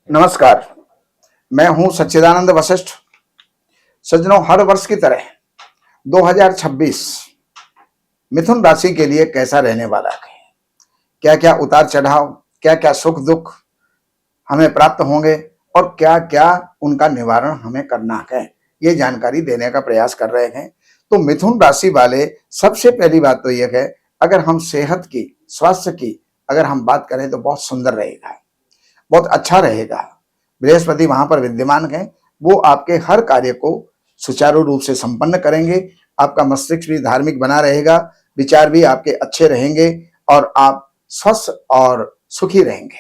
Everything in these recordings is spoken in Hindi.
नमस्कार। मैं हूं सच्चिदानंद वशिष्ठ। सज्जनों, हर वर्ष की तरह 2026 मिथुन राशि के लिए कैसा रहने वाला है, क्या क्या उतार चढ़ाव, क्या क्या सुख दुख हमें प्राप्त होंगे और क्या क्या उनका निवारण हमें करना है, ये जानकारी देने का प्रयास कर रहे हैं। तो मिथुन राशि वाले, सबसे पहली बात तो यह है, अगर हम सेहत की, स्वास्थ्य की अगर हम बात करें तो बहुत सुंदर रहेगा, बहुत अच्छा रहेगा। बृहस्पति वहां पर विद्यमान है, वो आपके हर कार्य को सुचारू रूप से संपन्न करेंगे। आपका मस्तिष्क भी धार्मिक बना रहेगा, विचार भी आपके अच्छे रहेंगे और आप स्वस्थ और सुखी रहेंगे।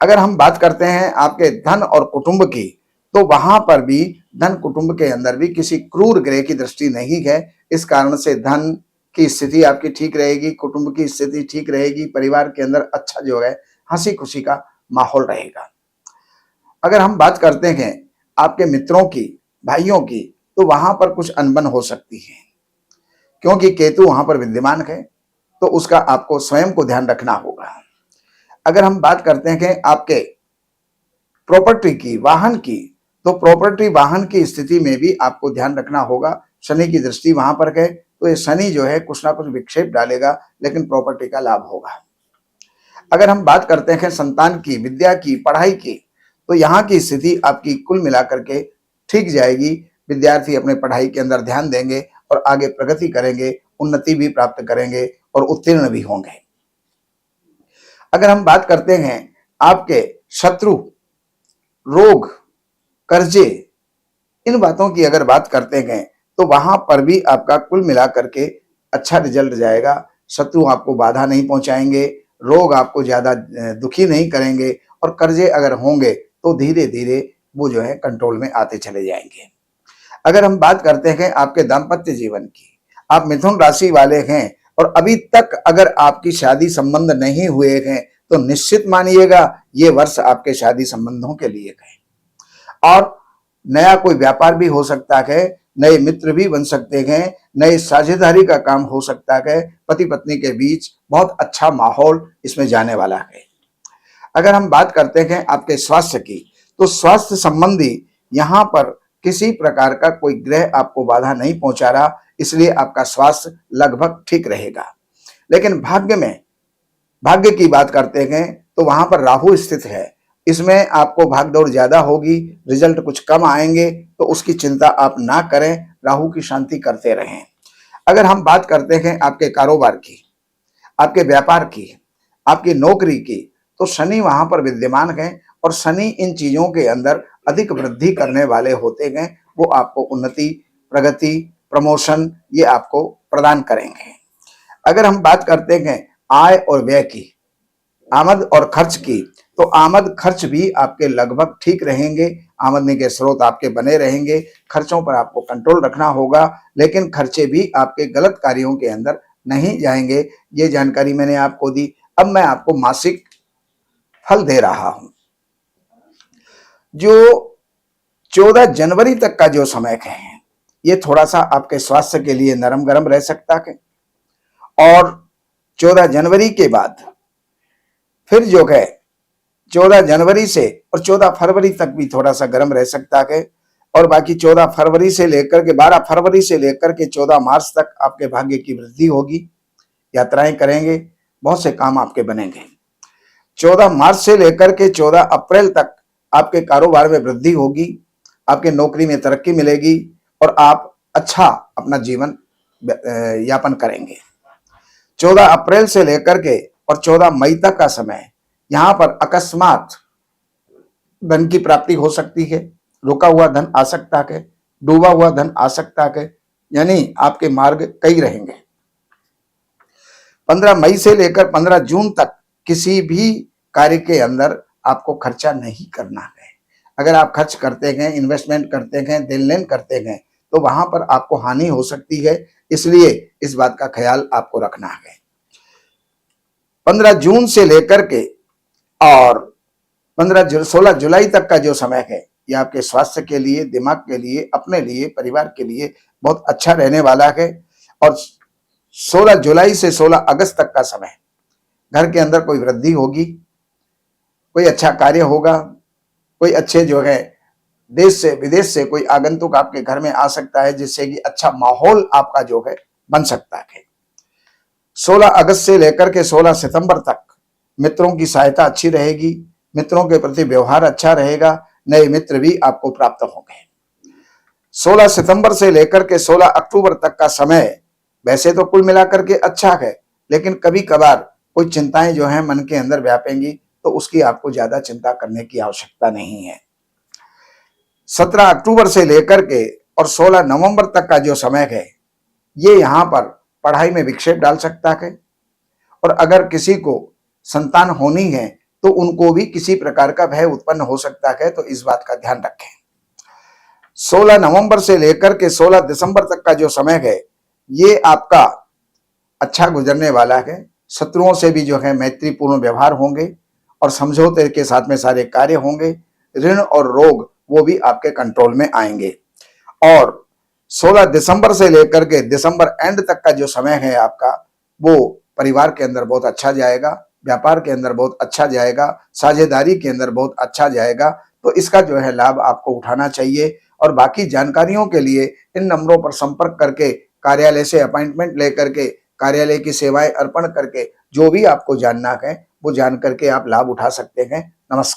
अगर हम बात करते हैं आपके धन और कुटुंब की, तो वहां पर भी धन कुटुंब के अंदर भी किसी क्रूर ग्रह की दृष्टि नहीं है। इस कारण से धन की स्थिति आपकी ठीक रहेगी, कुटुंब की स्थिति ठीक रहेगी, परिवार के अंदर अच्छा जो है हंसी खुशी का माहौल रहेगा। अगर हम बात करते हैं आपके मित्रों की, भाइयों की, तो वहां पर कुछ अनबन हो सकती है, क्योंकि केतु वहां पर विद्यमान है, तो उसका आपको स्वयं को ध्यान रखना होगा। अगर हम बात करते हैं आपके प्रॉपर्टी की, वाहन की, तो प्रॉपर्टी वाहन की स्थिति में भी आपको ध्यान रखना होगा। शनि की दृष्टि वहां पर है, तो ये शनि जो है कुछ ना कुछ विक्षेप डालेगा, लेकिन प्रॉपर्टी का लाभ होगा। अगर हम बात करते हैं संतान की, विद्या की, पढ़ाई की, तो यहाँ की स्थिति आपकी कुल मिलाकर के ठीक जाएगी। विद्यार्थी अपने पढ़ाई के अंदर ध्यान देंगे और आगे प्रगति करेंगे, उन्नति भी प्राप्त करेंगे और उत्तीर्ण भी होंगे। अगर हम बात करते हैं आपके शत्रु, रोग, कर्जे, इन बातों की अगर बात करते हैं, तो वहां पर भी आपका कुल मिलाकर के अच्छा रिजल्ट जाएगा। शत्रु आपको बाधा नहीं पहुंचाएंगे, रोग आपको ज्यादा दुखी नहीं करेंगे और कर्जे अगर होंगे तो धीरे धीरे वो जो है कंट्रोल में आते चले जाएंगे। अगर हम बात करते हैं आपके दाम्पत्य जीवन की, आप मिथुन राशि वाले हैं और अभी तक अगर आपकी शादी संबंध नहीं हुए हैं, तो निश्चित मानिएगा ये वर्ष आपके शादी संबंधों के लिए है। और नया कोई व्यापार भी हो सकता है, नए मित्र भी बन सकते हैं, नए साझेदारी का काम हो सकता है, पति पत्नी के बीच बहुत अच्छा माहौल इसमें जाने वाला है। अगर हम बात करते हैं आपके स्वास्थ्य की, तो स्वास्थ्य संबंधी यहाँ पर किसी प्रकार का कोई ग्रह आपको बाधा नहीं पहुंचा रहा, इसलिए आपका स्वास्थ्य लगभग ठीक रहेगा। लेकिन भाग्य की बात करते हैं तो वहां पर राहु स्थित है, इसमें आपको भागदौड़ ज्यादा होगी, रिजल्ट कुछ कम आएंगे, तो उसकी चिंता आप ना करें, राहु की शांति करते रहें। अगर हम बात करते हैं आपके कारोबार की, आपके व्यापार की, आपकी नौकरी की, तो शनि वहां पर विद्यमान है और शनि इन चीजों के अंदर अधिक वृद्धि करने वाले होते हैं। वो आपको उन्नति, प्रगति, प्रमोशन ये आपको प्रदान करेंगे। अगर हम बात करते हैं आय और व्यय की, आमद और खर्च की, तो आमद खर्च भी आपके लगभग ठीक रहेंगे, आमदनी के स्रोत आपके बने रहेंगे। खर्चों पर आपको कंट्रोल रखना होगा, लेकिन खर्चे भी आपके गलत कार्यों के अंदर नहीं जाएंगे। ये जानकारी मैंने आपको दी। अब मैं आपको मासिक फल दे रहा हूं। जो 14 जनवरी तक का जो समय है, ये थोड़ा सा आपके स्वास्थ्य के लिए नरम गरम रह सकता है, और 14 जनवरी के बाद फिर जो है 14 जनवरी से और 14 फरवरी तक भी थोड़ा सा गर्म रह सकता है, और बाकी 14 फरवरी से लेकर के 12 फरवरी से लेकर के 14 मार्च तक आपके भाग्य की वृद्धि होगी, यात्राएं करेंगे, बहुत से काम आपके बनेंगे। 14 मार्च से लेकर के 14 अप्रैल तक आपके कारोबार में वृद्धि होगी, आपके नौकरी में तरक्की मिलेगी और आप अच्छा अपना जीवन यापन करेंगे। 14 अप्रैल से लेकर के और 14 मई तक का समय, यहां पर अकस्मात धन की प्राप्ति हो सकती है, रुका हुआ धन आ सकता है, डूबा हुआ धन आ सकता है, यानी आपके मार्ग कई रहेंगे। 15 मई से लेकर 15 जून तक किसी भी कार्य के अंदर आपको खर्चा नहीं करना है। अगर आप खर्च करते हैं, इन्वेस्टमेंट करते हैं, देन लेन करते हैं, तो वहां पर आपको हानि हो सकती है, इसलिए इस बात का ख्याल आपको रखना है। 15 जून से लेकर के और 16 जुलाई तक का जो समय है, ये आपके स्वास्थ्य के लिए, दिमाग के लिए, अपने लिए, परिवार के लिए बहुत अच्छा रहने वाला है। और 16 जुलाई से 16 अगस्त तक का समय, घर के अंदर कोई वृद्धि होगी, कोई अच्छा कार्य होगा, कोई अच्छे जो है देश से विदेश से कोई आगंतुक आपके घर में आ सकता है, जिससे कि अच्छा माहौल आपका जो है बन सकता है। 16 अगस्त से लेकर के 16 सितंबर तक मित्रों की सहायता अच्छी रहेगी, मित्रों के प्रति व्यवहार अच्छा रहेगा, नए मित्र भी आपको प्राप्त होंगे। 16 सितंबर से लेकर के 16 अक्टूबर तक का समय वैसे तो कुल मिलाकर के अच्छा है, लेकिन कभी कभार कोई चिंताएं जो हैं मन के अंदर व्यापेंगी, तो उसकी आपको ज्यादा चिंता करने की आवश्यकता नहीं है। 17 अक्टूबर से लेकर के और 16 नवंबर तक का जो समय है, ये यहाँ पर पढ़ाई में विक्षेप डाल सकता है, और अगर किसी को संतान होनी है तो उनको भी किसी प्रकार का भय उत्पन्न हो सकता है, तो इस बात का ध्यान रखें। 16 नवंबर से लेकर के 16 दिसंबर तक का जो समय है, ये आपका अच्छा गुजरने वाला है। शत्रुओं से भी जो है मैत्रीपूर्ण व्यवहार होंगे और समझौते के साथ में सारे कार्य होंगे। ऋण और रोग वो भी आपके कंट्रोल में आएंगे। और 16 दिसंबर से लेकर के दिसंबर एंड तक का जो समय है आपका, वो परिवार के अंदर बहुत अच्छा जाएगा, व्यापार के अंदर बहुत अच्छा जाएगा, साझेदारी के अंदर बहुत अच्छा जाएगा। तो इसका जो है लाभ आपको उठाना चाहिए। और बाकी जानकारियों के लिए इन नंबरों पर संपर्क करके, कार्यालय से अपॉइंटमेंट लेकर के, कार्यालय की सेवाएं अर्पण करके जो भी आपको जानना है वो जान करके आप लाभ उठा सकते हैं। नमस्कार।